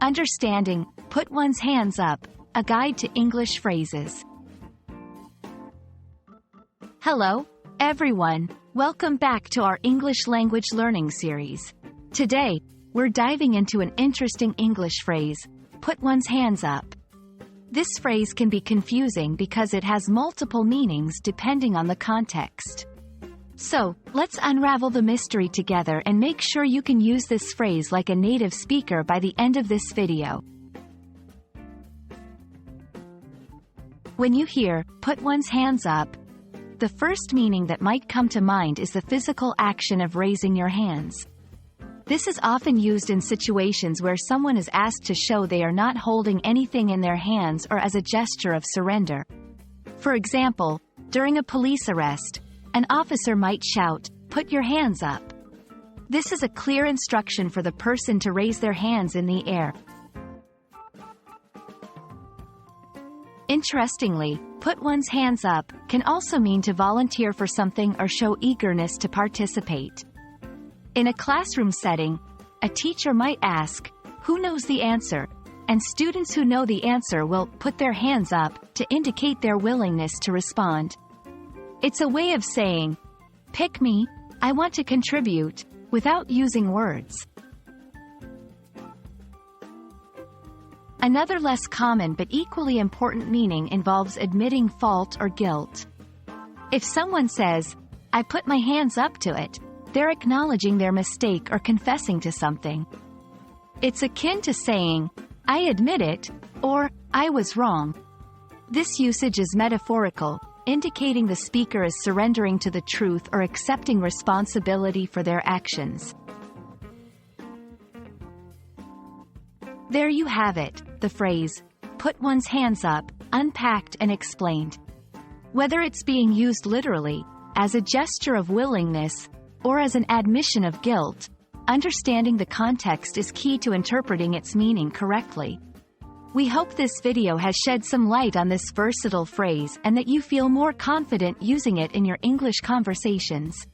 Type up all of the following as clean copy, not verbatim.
Understanding, put one's hands up, a guide to English phrases. Hello, everyone. Welcome back to our English language learning series. Today, we're diving into an interesting English phrase, put one's hands up. This phrase can be confusing because it has multiple meanings depending on the context. So, let's unravel the mystery together and make sure you can use this phrase like a native speaker by the end of this video. When you hear, put one's hands up, the first meaning that might come to mind is the physical action of raising your hands. This is often used in situations where someone is asked to show they are not holding anything in their hands or as a gesture of surrender. For example, during a police arrest, an officer might shout, "Put your hands up." This is a clear instruction for the person to raise their hands in the air. Interestingly, put one's hands up can also mean to volunteer for something or show eagerness to participate. In a classroom setting, a teacher might ask, "Who knows the answer?" and students who know the answer will put their hands up to indicate their willingness to respond. It's a way of saying, "Pick me, I want to contribute," without using words. Another less common but equally important meaning involves admitting fault or guilt. If someone says, "I put my hands up to it," they're acknowledging their mistake or confessing to something. It's akin to saying, "I admit it," or "I was wrong." This usage is metaphorical, indicating the speaker is surrendering to the truth or accepting responsibility for their actions. There you have it, the phrase, put one's hands up, unpacked and explained. Whether it's being used literally, as a gesture of willingness, or as an admission of guilt, understanding the context is key to interpreting its meaning correctly. We hope this video has shed some light on this versatile phrase and that you feel more confident using it in your English conversations.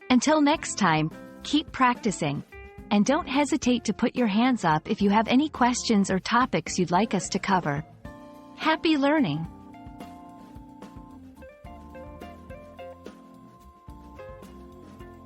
Until next time, keep practicing. And don't hesitate to put your hands up if you have any questions or topics you'd like us to cover. Happy learning!